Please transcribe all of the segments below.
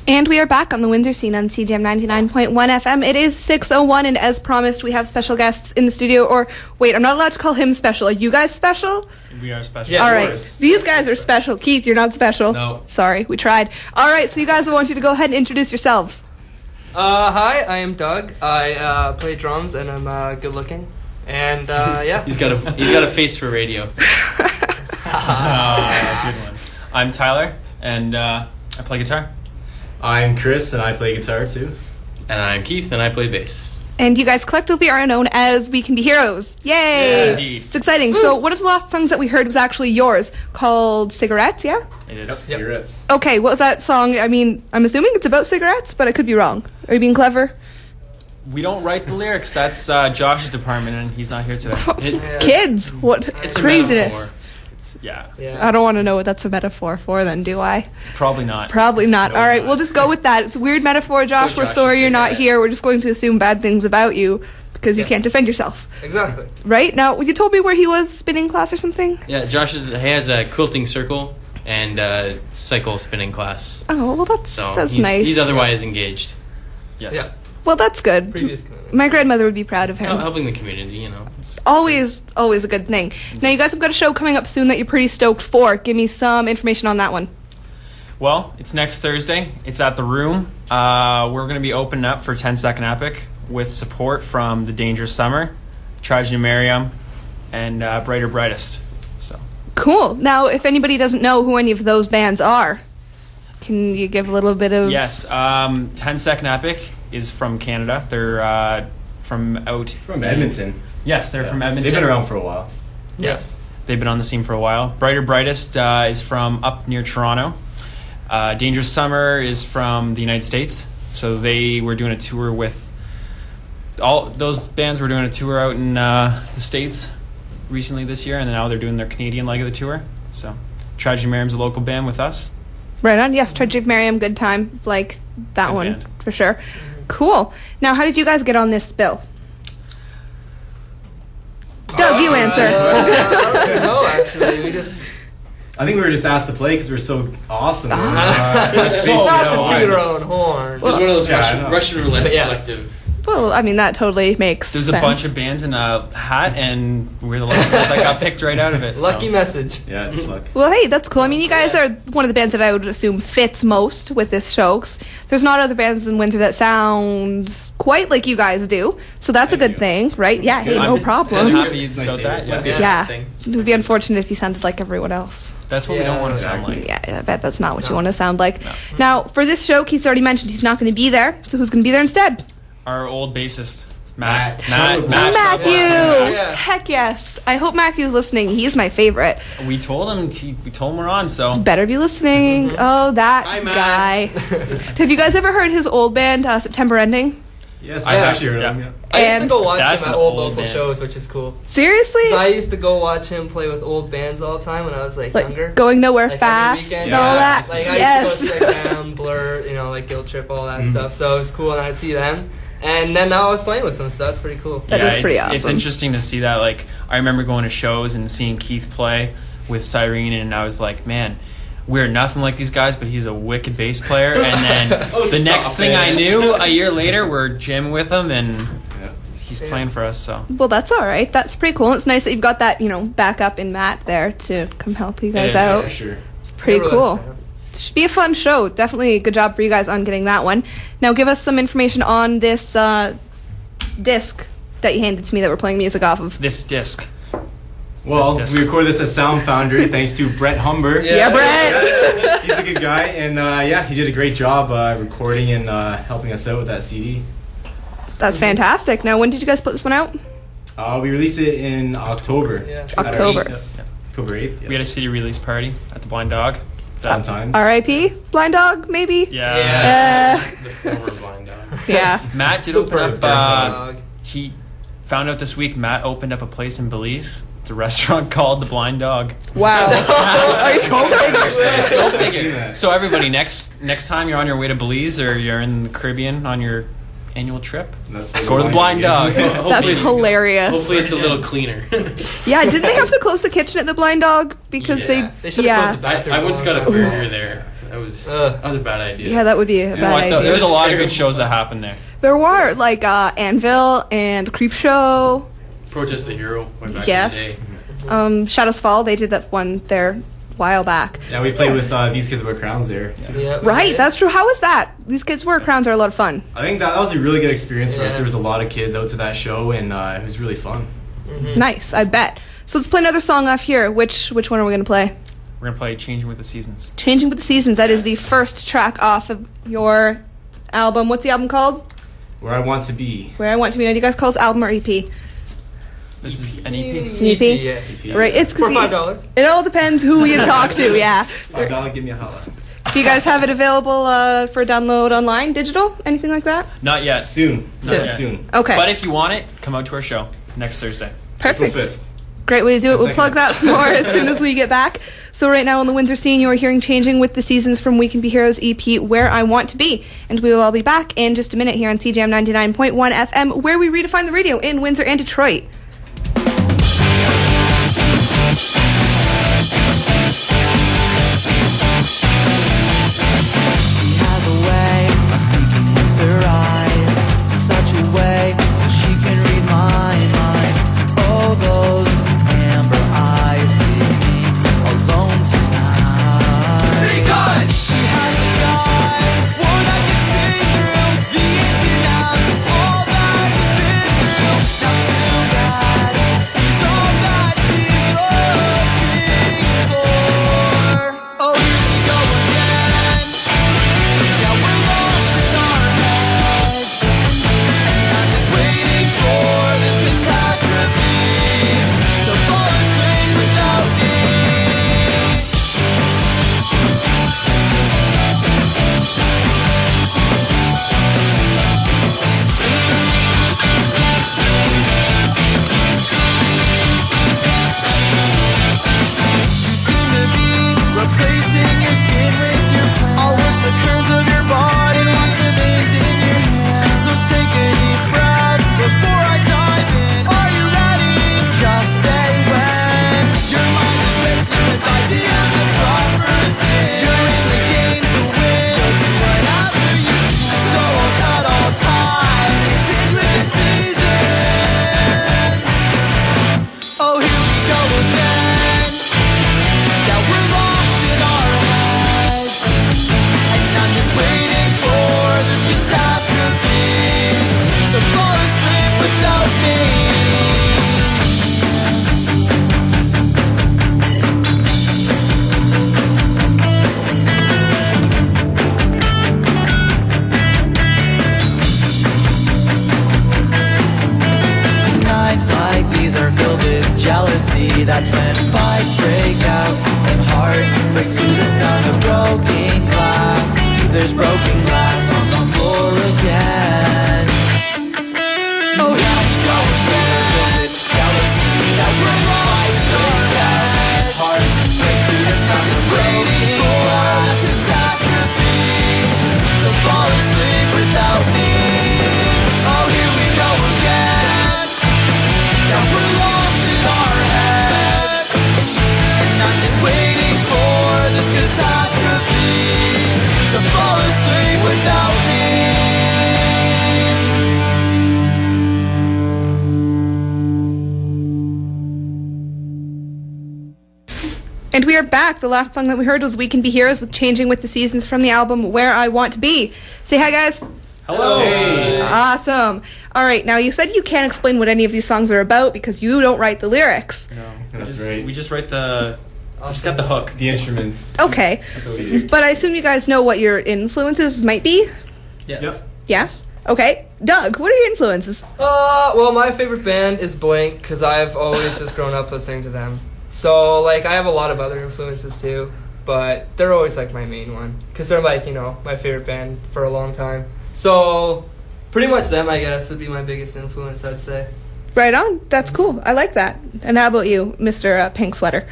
And we are back on the Windsor scene on CJAM 99.1 FM. It is 6:01, and as promised, we have special guests in the studio. Or, wait, I'm not allowed to call him special. Are you guys special? We are special. Yeah, all right. These guys are special. Keith, you're not special. No. Sorry, we tried. All right, so you guys, I want you to go ahead and introduce yourselves. Hi, I am Doug. I play drums, and I'm good looking. And yeah. He's got a face for radio. Good one. I'm Tyler, and I play guitar. I'm Chris, and I play guitar too. And I'm Keith, and I play bass. And you guys collectively are known as We Can Be Heroes. Yay! Yes. It's exciting. So one of the last songs that we heard was actually yours, called Cigarettes, yeah? It is. Yep, cigarettes. Okay, what was that song? I mean, I'm assuming it's about cigarettes, but I could be wrong. Are you being clever? We don't write the lyrics. That's Josh's department, and he's not here today. Kids! What It's a craziness. metaphor. Yeah, I don't want to know what that's a metaphor for then, do I? probably not. Probably not. No, All right, not. we'll just go with that. It's a weird metaphor, Josh. We're Josh sorry is you're not cigarette. here. We're just going to assume bad things about you because you Yes. can't defend yourself. Exactly. Right? Now, you told me where he was spinning class or something? Yeah, he has a quilting circle and a cycle spinning class. Oh, well, that's So nice. He's otherwise engaged. Yes. Yeah. Well, that's good. Previous commitment. My grandmother would be proud of him. Helping the community, you know. Always a good thing. Now, you guys have got a show coming up soon that you're pretty stoked for. Give me some information on that one. Well, it's next Thursday. It's at the Room. We're going to be opening up for 10 Second Epic with support from The Dangerous Summer, Tragedy Miriam, and Brighter Brightest. So. Cool. Now, if anybody doesn't know who any of those bands are, can you give a little bit of... Yes, 10 Second Epic is from Canada. They're from Edmonton. Yes, they're from Edmonton. They've been around for a while. Yes. They've been on the scene for a while. Brighter Brightest is from up near Toronto. Dangerous Summer is from the United States. So they were doing a tour with... All those bands were doing a tour out in the States recently this year, and now they're doing their Canadian leg of the tour. So Tragedy Miriam's a local band with us. Right on. Yes, Tragedy of Miriam, good time. Like that Good one, band. for sure. Cool. Now, how did you guys get on this bill? Doug, you answer. I don't even know, actually. We just... I think we were just asked to play because we're so awesome. It's not to toot our own horn. It was one of those Yeah, I know. Russian roulette But yeah. selective. Well, I mean, that totally makes There's sense. a bunch of bands in a hat, and we're the last ones that got picked right out of it. Lucky so. message. Yeah, just luck. Well, hey, that's cool. I mean, you guys are one of the bands that I would assume fits most with this show. 'Cause there's not other bands in Windsor that sound quite like you guys do. So that's a Thank good you. thing, right? Yeah, hey, no I'm problem. happy Nice about to that. hear. Yeah. Yeah. Thing. It would be unfortunate if you sounded like everyone else. That's what we don't want to sound like. Yeah, I bet that's not what you want to sound like. No. Now, for this show, Keith's already mentioned he's not going to be there. So who's going to be there instead? Our old bassist, Matt. Matt. Matthew! Yeah. Heck yes. I hope Matthew's listening. He's my favorite. We told him. We told him we're on. So Better be listening. Oh, that Hi, Matt. guy. Have you guys ever heard his old band, September Ending? Yes, I I've have, actually heard yeah. of them. I used to And- go watch That's him at an old old local band. shows, which is cool. Seriously? So I used to go watch him play with old bands all the time when I was like younger. Going nowhere Like, every fast weekend. and all Yeah. that? Like I Yes. used to go to CJAM, Blur, you know, like Guilt Trip, all that stuff. So it was cool, and I'd see them. And then now I was playing with them, so that's pretty cool. That is pretty It's awesome. interesting to see that. Like, I remember going to shows and seeing Keith play with Cyrene, and I was like, man, we're nothing like these guys, but he's a wicked bass player. And then Oh, the next stop thing it. I knew, a year later, we're jamming with him, and Yeah. he's Yeah. playing for us. So Well, that's all right. That's pretty cool. It's nice that you've got that, backup in Matt there to come help you guys is, out. For sure. Pretty Never cool. left them. Should be a fun show. Definitely a good job for you guys on getting that one. Now, give us some information on this disc that you handed to me that we're playing music off of. this disc. Well, This we disc. recorded this at Sound Foundry thanks to Brett Humber. Yeah, Brett. He's a good guy, and yeah, he did a great job recording and helping us out with that CD. That's fantastic. Now, when did you guys put this one out? We released it in October. Yeah. At our- October. October 8th. We had a CD release party at the Blind Dog. Fun times. R.I.P. Blind Dog, maybe? Yeah. The former blind dog. Yeah. Matt did open up. Dog. He found out this week. Matt opened up a place in Belize. It's a restaurant called the Blind Dog. Wow. Are you Go I've seen figure. that. So everybody, next time you're on your way to Belize or you're in the Caribbean on your annual trip, That's what go to the Blind Dog. That's Hopefully- hilarious. Hopefully it's a little cleaner. Yeah, didn't they have to close the kitchen at the Blind Dog because Yeah. They should have closed the bathroom. I once got a burger there. that was Ugh. a bad idea. Yeah, that would be a bad What, idea. there's a lot of good shows that happen there. There were like Anvil and Creep Show. Protest the Hero. Way back Yes. in the day. Shadows Fall. They did that one there a while back. Yeah, we played with These Kids Wear Crowns there. Too. Yeah, we Right, did. that's true. How was that? These Kids Wear Crowns are a lot of fun. I think that was a really good experience for us. Yeah. There was a lot of kids out to that show, and it was really fun. Nice, I bet. So let's play another song off here. Which one are we going to play? We're going to play Changing with the Seasons. Changing with the Seasons. That is the first track off of your album. What's the album called? Where I Want to Be. Where I Want to Be. Now, do you guys call this album or EP? This is an EP. It's an EP? Yes. Right, it's For $5. It all depends who you talk to, yeah. $5, give me a holla. Do you guys have it available for download online, digital, anything like that? Not yet. Soon. Soon. Not soon. Okay, But if you want it, come out to our show next Thursday. perfect. April 5th. Great way to do it. We'll Second. plug that some more as soon as we get back. So right now on the Windsor scene, you are hearing Changing with the Seasons from We Can Be Heroes EP, Where I Want to Be. And we will all be back in just a minute here on CJAM 99.1 FM, where we redefine the radio in Windsor and Detroit. Has a way of speaking with her eyes, such a way so she can read my mind. Oh, those amber eyes leave me alone tonight. Because she has a guy, one I can see through the ins and outs of all that I've been through. Not too bad, he's all that she's looking for. Oh, here we go again. Yeah, we're lost in our heads, and I'm just waiting for this catastrophe to fall asleep without me. You seem to be replacing your skin with your plan. I'll work the curves of your body, watch the veins in your hands. So take a deep breath before I dive in. Are you ready? Just say when. Your mind is racing with ideas of prosperous sin. You're in the game to win. You'll do whatever you can. So hold out all time and change with the seasons. Oh, here we go again. Yeah, we're lost in our heads, and I'm just waiting for this catastrophe to fall asleep without me. Nights like these are filled with jealousy. That's when fights break out and hearts break to the sound of broken glass. There's broken glass on the floor again. Oh, here we go again. Filled with jealousy. That's when fights break out and hearts break to the sound of broken glass. Catastrophe to fall asleep without me. Oh, here we go again. Yeah, we're lost in our heads, and I'm just waiting for this catastrophe to fall asleep without me. And we are back. The last song that we heard was We Can Be Heroes with Changing with the Seasons from the album Where I Want to Be. Say hi, guys. Hello. Hey. Awesome. All right, now you said you can't explain what any of these songs are about because you don't write the lyrics. No, That's right. We just write the. We just got the hook. The instruments. Okay, That's what we do. but I assume you guys know what your influences might be? Yes. Yep. Yeah? Okay. Doug, what are your influences? Well, my favorite band is Blink because I've always just grown up listening to them. So, like, I have a lot of other influences too, but they're always like my main one because they're like, my favorite band for a long time. So, pretty much them, I guess, would be my biggest influence, I'd say. Right on. That's cool. I like that. And how about you, Mr. Pink Sweater?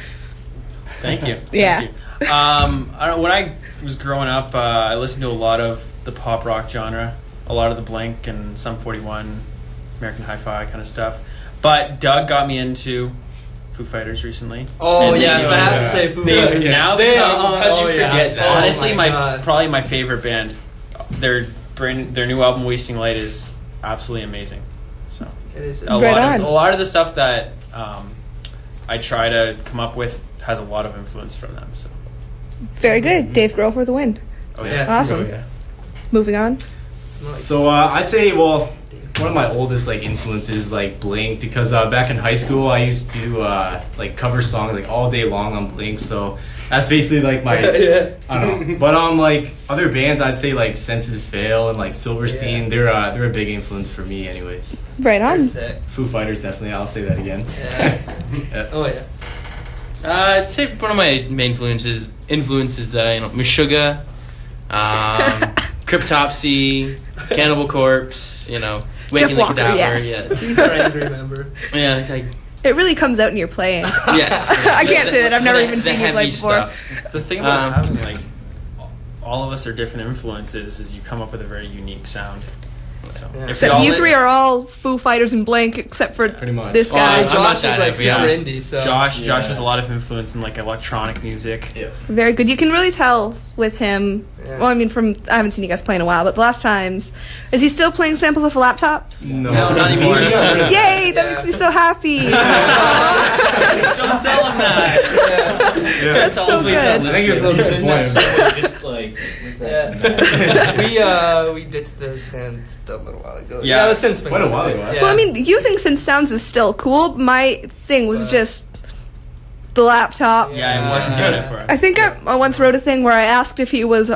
Thank you. Yeah. Thank you. I don't. When I was growing up, I listened to a lot of the pop rock genre, a lot of the Blink and Sum 41, American Hi-Fi kind of stuff. But Doug got me into Foo Fighters recently. Oh And yes, they- I have to say Foo They Fighters. now They become- are- how'd you oh, yeah. forget that? honestly, Oh my God. probably my favorite band. Their new album Wasting Light is absolutely amazing. So It is. Right on. a lot of the stuff that I try to come up with has a lot of influence from them. So Very good. Dave Grohl for the win. oh Yeah. Awesome. yeah. Moving on. So I'd say, well, one of my oldest like influences is like Blink, because back in high school I used to like cover songs like all day long on Blink. So that's basically like my Yeah. I don't know. But like other bands, I'd say like Senses Fail and like Silverstein. Yeah. They're a big influence for me, anyways. Right They're on. sick. Foo Fighters definitely. I'll say that again. Yeah. Yeah. Oh yeah. I'd say one of my main influences Meshuggah, Cryptopsy, Cannibal Corpse, Waking the Walker, Cadaver. yes. He's our angry member. Yeah, like, It really comes out in your playing. yes. I can't say that. I've never The- even the seen you play heavy before. stuff. the thing about having like all of us are different influences is you come up with a very unique sound. So Yeah. if Except we all you li- three are all Foo Fighters and Blank, except for Pretty much. this Well, guy. I'm not Josh is that like heavy, super yeah. indie, so Josh Yeah. has a lot of influence in like electronic music. Yeah. Very good. You can really tell with him. Yeah. Well, I mean, I haven't seen you guys play in a while, but the last times, is he still playing samples off a laptop? No, No, not anymore. Yay! That Yeah. makes me so happy. Don't tell him that. yeah. That's so good. I think he was a little disappointed. Just like with Yeah. that. we ditched the synth a little while ago. Yeah. the synth's been Quite a good. while ago, Yeah. Well, I mean, using synth sounds is still cool. My thing was But- just the laptop. Yeah, I wasn't doing it for us. I think I once wrote a thing where I asked if he was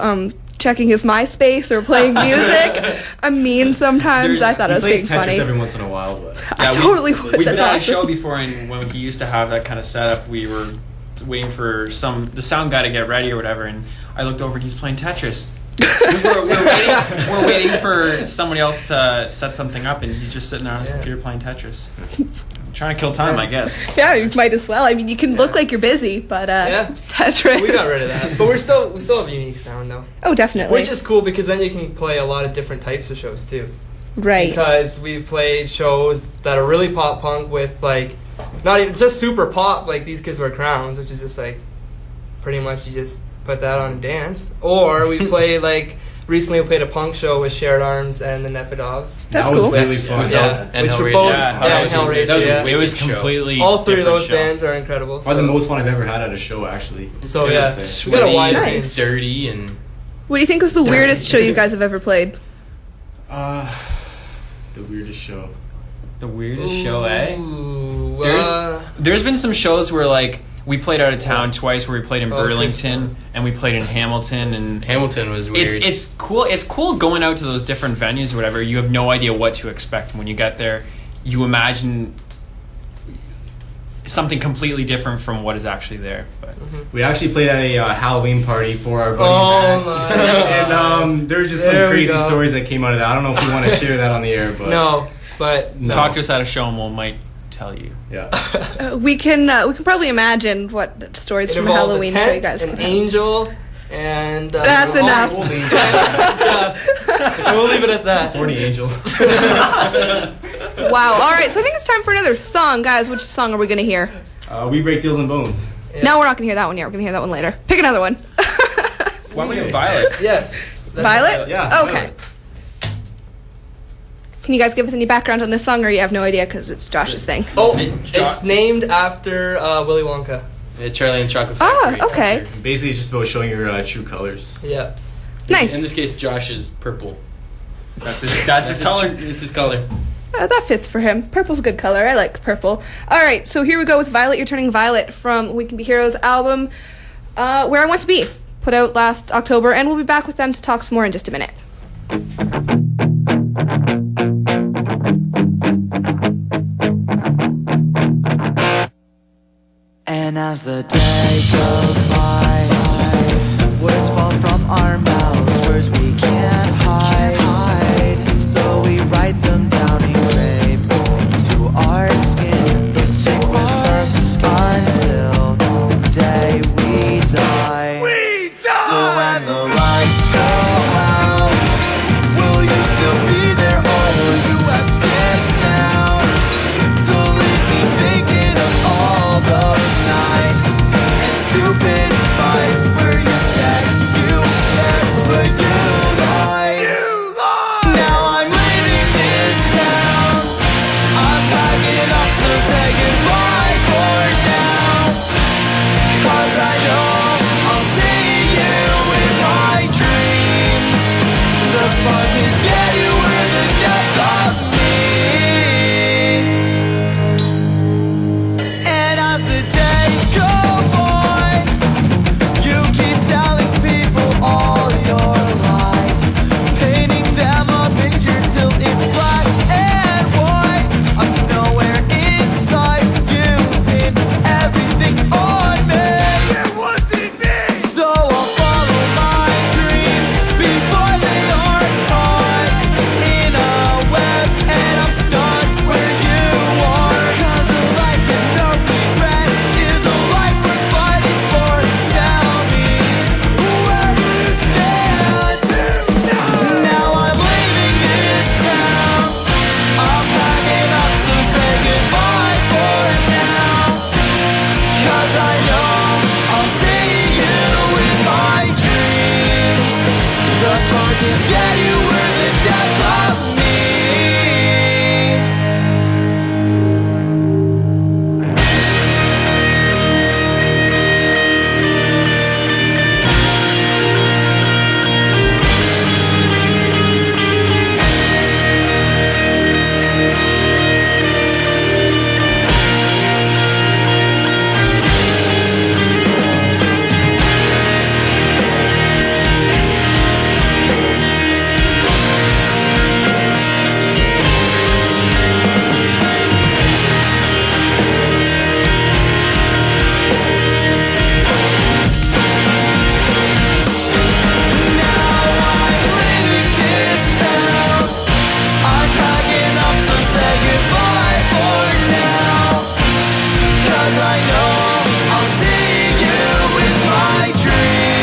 checking his MySpace or playing music. I'm mean sometimes. I thought it He was plays being Tetris funny. every once in a while, but I totally would. We've been That's at a awesome. show before, and when he used to have that kind of setup, we were waiting for the sound guy to get ready or whatever, and I looked over and he's playing Tetris. we're waiting for somebody else to set something up, and he's just sitting there on his Yeah. computer playing Tetris. Trying to kill time, I guess. Yeah, you might as well. I mean, you can look like you're busy, but Yeah. it's Tetris. We got rid of that, but we still have a unique sound though, Oh, definitely. which is cool because then you can play a lot of different types of shows too. right. Because we've played shows that are really pop punk with like not even just super pop, like These Kids Wear Crowns, which is just like pretty much you just put that on and dance. Or we play like recently we played a punk show with Shared Arms and the Nephidogs. That's that was cool. really fun. Yeah, and which were Hellraiser. both Yeah, and that was- Hellraiser. that was Yeah. It was Good show. completely All three of different those show. bands are incredible. Probably the so- most fun I've ever had at a show, actually. So I yeah, would say. we got a Sweaty wide and range. dirty and What do you think was the weirdest show you guys have ever played? The weirdest show. The weirdest show, eh? Ooh, There's been some shows where like we played out of town twice, where we played in Oh, Burlington and we played in Hamilton, and Hamilton was weird. it's cool. It's cool going out to those different venues or whatever. You have no idea what to expect, and when you get there, you imagine something completely different from what is actually there. But We actually played at a Halloween party for our buddy Oh Vance. my And there were just some There we crazy go. stories that came out of that. I don't know if we want to share that on the air, but no, but No. talk to us at a show, and we might tell you. yeah. We can probably imagine what stories it from involves Halloween a show tent, you guys an can have. angel, and That's we'll- enough. We'll leave we'll leave it at that. Horny angel. Wow. All right. So I think it's time for another song, guys. Which song are we gonna hear? We break deals and bones. Yeah. No, we're not gonna hear that one yet. We're gonna hear that one later. Pick another one. Why don't we get Violet? Yes. that's Violet? Yeah. Okay. Can you guys give us any background on this song, or you have no idea because it's Josh's thing? Oh, Jo- it's named after Willy Wonka. Charlie and the Chocolate Ah, Factory. okay. Basically, it's just about showing your true colors. Yeah. Nice. In this case, Josh is purple. That's his color. It's his color. That fits for him. Purple's a good color. I like purple. All right, so here we go with Violet. You're Turning Violet from We Can Be Heroes album, Where I Want to Be, put out last October, and we'll be back with them to talk some more in just a minute. And as the day goes by, words fall from our mouths, words we can't hide. So we write them down engraved to our skin. They'll stick with us until the day we die. So when the lights go out, will you still be there or will you have skipped town? Don't leave me thinking of all the nights where you said you cared, but you lied. Now I'm leaving this town. I'm packing up, so say goodbye for now. 'Cause I know I'll see you in my dreams. The spark is dead, you were the death of me. And as the days go by, you keep telling people all your lies, painting them a picture till it's black and white. I'm nowhere inside, you pin everything on me. It wasn't me. So I'll follow my dreams before they are caught in a web, and I'm stuck where you are. 'Cause a life with no regret is a life worth fighting for. Tell me, where do you stand? Now I'm leaving this town. I'm packing up, so say goodbye for now. 'Cause I know I'll see you in my dreams. The spark is dead, you were the death of me.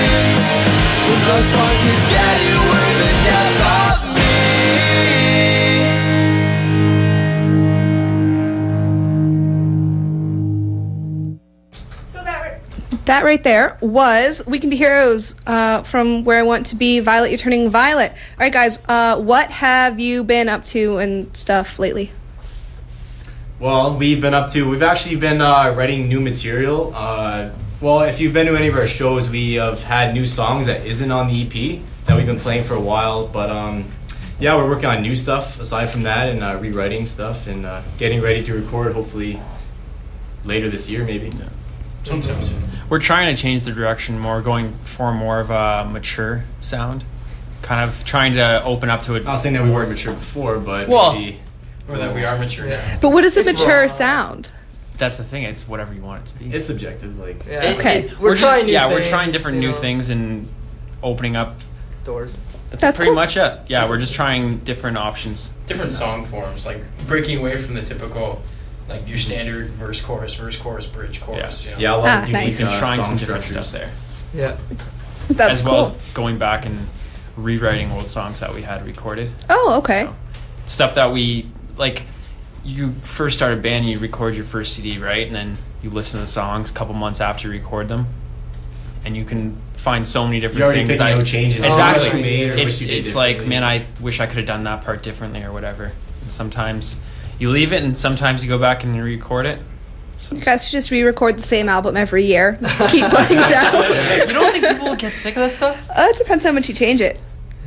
The spark is dead, you were the death of me. So that right there was We Can Be Heroes from Where I Want to Be, Violet, You're Turning Violet. All right, guys, what have you been up to and stuff lately? Well, we've actually been writing new material. Well, if you've been to any of our shows, we have had new songs that isn't on the EP that we've been playing for a while. But yeah, we're working on new stuff aside from that, and rewriting stuff, and getting ready to record hopefully later this year, maybe. Yeah. We're trying to change the direction more, going for more of a mature sound. Kind of trying to open up to it. Not saying that we weren't mature before, but Well, maybe. Or that we are mature now. But what is a It's mature raw. sound? That's the thing. It's whatever you want it to be. It's subjective, like. Yeah. Okay. We're trying new things. We're trying different you new know, things and opening up. doors. That's pretty cool. much it. Yeah, we're just trying different options. Different song forms, like breaking away from the typical, like your standard verse, chorus, bridge, chorus. Yeah. You know? Yeah, a lot of nice. unique Trying song some different structures. stuff there. Yeah. That's as cool. well as going back and rewriting old songs that we had recorded. Oh, okay. So, stuff that we, like, you first start a band and you record your first CD, right? And then you listen to the songs a couple months after you record them. And you can find so many different You already things pick that no changes. Exactly. What you made or what It's you did like, differently. man, I wish I could have done that part differently or whatever. And sometimes you leave it and sometimes you go back and re-record it. You guys should just re-record the same album every year. Keep putting it out. You don't think people will get sick of that stuff? It depends how much you change it.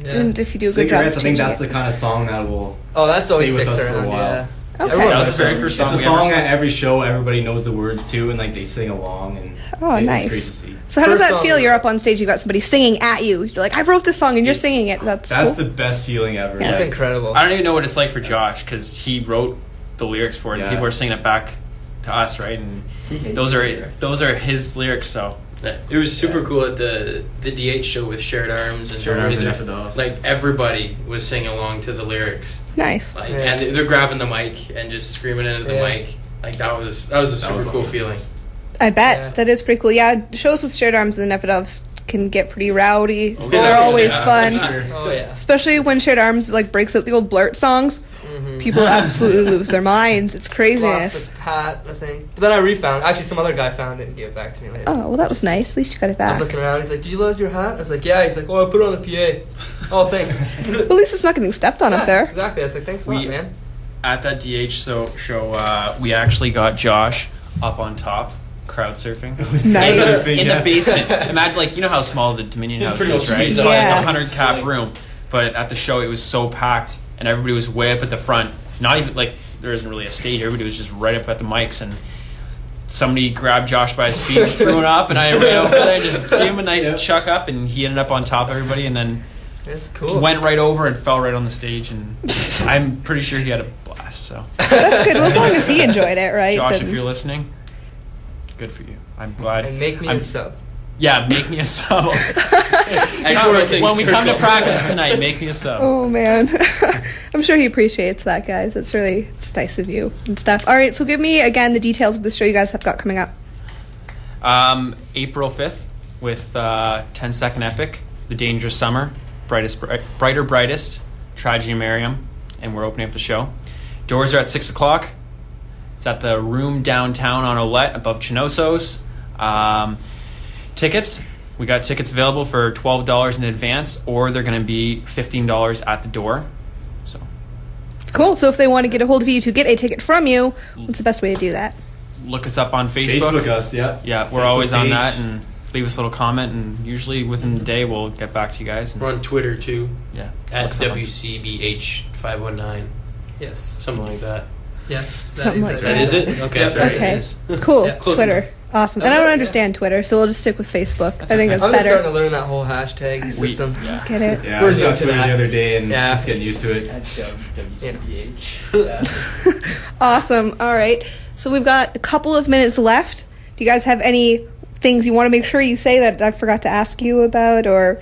Yeah. And if you do a good job Cigarettes, of I think changing that's it. the kind of song that will. Oh, that's always Stay with sticks us for a around. while. Yeah. Okay. Everyone That was knows the very that. first It's song a we ever song sang. at every show everybody knows the words to, and like they sing along, and Oh, it's nice. great to see. So how does First that song feel? we You're wrote. up on stage, you've got somebody singing at you. You're like, I wrote this song and you're It's- singing it. That's That's cool. the best feeling ever. Yeah. It's Like, incredible. I don't even know what it's like for Josh because he wrote the lyrics for it. Yeah. And people are singing it back to us, right? And those are his lyrics. So It was super cool at the DH show with Shared Arms and Shared Arms and Razor. Infidels. Like everybody was singing along to the lyrics, Nice. like, Yeah. and they're grabbing the mic and just screaming into the Yeah. mic. Like that was a super was cool awesome. feeling. I bet. Yeah. That is pretty cool. Yeah, shows with Shared Arms and the Nepidoves can get pretty rowdy. yeah. They're always Yeah, fun. for sure. Oh yeah. Especially when Shared Arms like breaks out the old Blurt songs. People absolutely lose their minds. It's craziness. Lost the hat, I think. But then I refound. Actually, some other guy found it and gave it back to me later. Oh, well, that was nice. At least you got it I back. was looking around. He's like, "Did you lose your hat?" I was like, "Yeah." He's like, "Oh, I put it on the PA." Oh, thanks. Well, at least it's not getting stepped on Yeah, up there. Exactly. I was like, "Thanks a lot, man." At that show, we actually got Josh up on top, crowd surfing. Nice. In the basement. Imagine, like, you know how small the Dominion House pretty is, right? squeezed It's out. like Yeah. a 100-cap room. But at the show, it was so packed, and everybody was way up at the front. Not even, like, there isn't really a stage. Everybody was just right up at the mics, and somebody grabbed Josh by his feet and threw him up, and I ran over there and just gave him a nice chuck up, and he ended up on top of everybody, and then That's cool. went right over and fell right on the stage, and I'm pretty sure he had a blast. So, That's good. Well, as long as he enjoyed it, right? Josh, then- if you're listening, good for you. I'm glad. And make me I'm- a sub. Yeah, make me a sub. Extra things When we come to circle. practice tonight, make me a sub. Oh man, I'm sure he appreciates that, guys. It's nice of you and stuff. All right, so give me again the details of the show you guys have got coming up. April 5th with 10-second epic, The Dangerous Summer, Brighter Brightest, Tragedy of Miriam, and we're opening up the show. Doors are at 6 o'clock. It's at the Room downtown on Olette above Chinoso's. Tickets, we got tickets available for $12 in advance, or they're going to be $15 at the door. So Cool. So if they want to get a hold of you to get a ticket from you, what's the best way to do that? look us up on Facebook. Facebook us, yeah. Yeah, we're Facebook always on page. that, and leave us a little comment, and usually within the day we'll get back to you guys. And, We're on Twitter too, yeah, at look us up on- WCBH519, Yes. something like that. Yes. Something like That is it? Okay, Yeah, that's right. Okay. It is. Cool. Yeah, close Twitter. enough. Awesome. And I don't understand Twitter, so we'll just stick with Facebook. I think okay. that's I'm just starting better. to learn that whole hashtag system. Yeah. Get it? Yeah, We're I was on into Twitter that. the other day and Yeah. just getting used to it. At WCBH. Awesome. All right. So we've got a couple of minutes left. Do you guys have any things you want to make sure you say that I forgot to ask you about or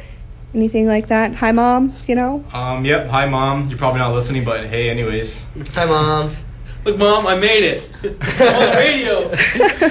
anything like that? Hi, Mom, you know? Yep. Hi, Mom. You're probably not listening, but hey, anyways. Hi, Mom. Look, Mom, I made it. On the radio.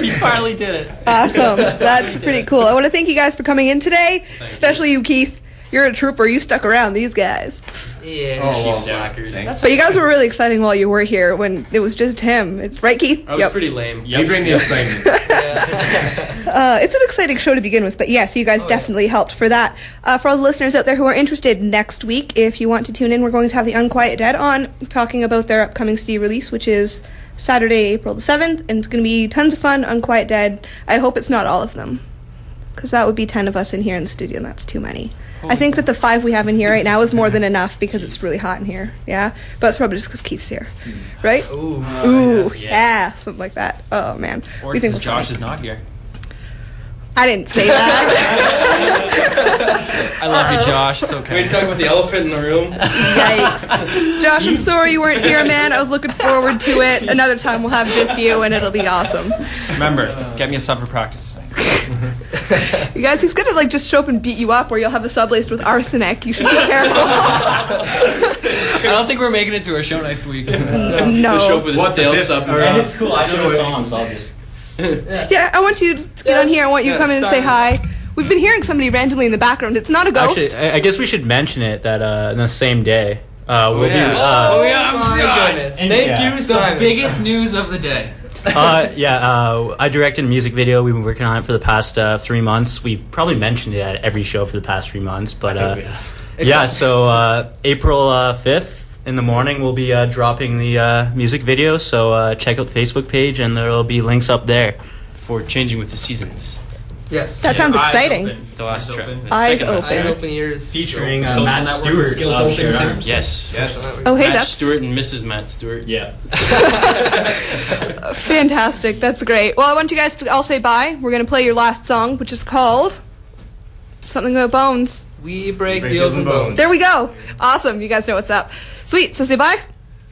We finally did it. Awesome. That's pretty cool. I want to thank you guys for coming in today, especially you, Keith. You're a trooper. You stuck around these guys. Yeah. Oh, well, Slackers. thanks. But you guys were really exciting while you were here when it was just him. It's right, Keith? I was pretty lame. You bring the excitement. Yeah. It's an exciting show to begin with, but yes, you guys definitely helped for that. For all the listeners out there who are interested, next week, if you want to tune in, we're going to have the Unquiet Dead on, talking about their upcoming CD release, which is Saturday, April the 7th, and it's going to be tons of fun. Unquiet Dead. I hope it's not all of them, because that would be 10 of us in here in the studio, and that's too many. I think that the 5 we have in here right now is more than enough because it's really hot in here. Yeah, but it's probably just because Keith's here, right? Ooh. Ooh, yeah, something like that. Oh man, Or we think because we're funny. Josh is not here. I didn't say that. I love you, Josh. It's okay. We talk about the elephant in the room. Yikes, Josh, I'm sorry you weren't here, man. I was looking forward to it. Another time we'll have just you, and it'll be awesome. Remember, get me a sub for practice. You guys, he's gonna like just show up and beat you up, or you'll have a sub laced with arsenic. You should be careful. I don't think we're making it to our show next week. Just show up No. with a What, the stale fifth- sub. or, And it's cool. I know Sure. the songs. I'll just. Yeah, I want you to get on here. I want you to come in and say hi. We've been hearing somebody randomly in the background. It's not a ghost. Actually, I guess we should mention it that in the same day. We'll yeah. be. Oh, yeah, my goodness. And Thank yeah. you, Simon. Biggest news of the day. I directed a music video. We've been working on it for the past 3 months. We've probably mentioned it at every show for the past 3 months. But yeah, so April 5th in the morning we'll be dropping the music video. So check out the Facebook page and there will be links up there. For changing with the seasons. Yes. That sounds Eyes exciting. open. The last Eyes track. open. Eyes Second last open. Eye track. open ears. Featuring Social Matt networking Stewart skills of open Shared too. Arms. Yes. Yes. Oh, hey, Matt that's Stewart and Mrs. Matt Stewart. Yeah. fantastic. That's great. Well, I want you guys to all say bye. We're gonna play your last song, which is called something about bones. We break Break deals and bones. There we go. Awesome. You guys know what's up. Sweet. So say bye.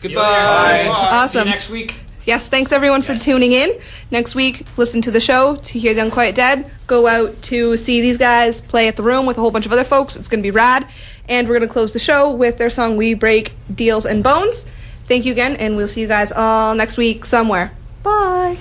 Goodbye. See Awesome. you next week. Yes, thanks everyone for tuning in. Next week, listen to the show to hear the Unquiet Dead. Go out to see these guys play at the Room with a whole bunch of other folks. It's going to be rad. And we're going to close the show with their song We Break Deals and Bones. Thank you again, and we'll see you guys all next week somewhere. Bye.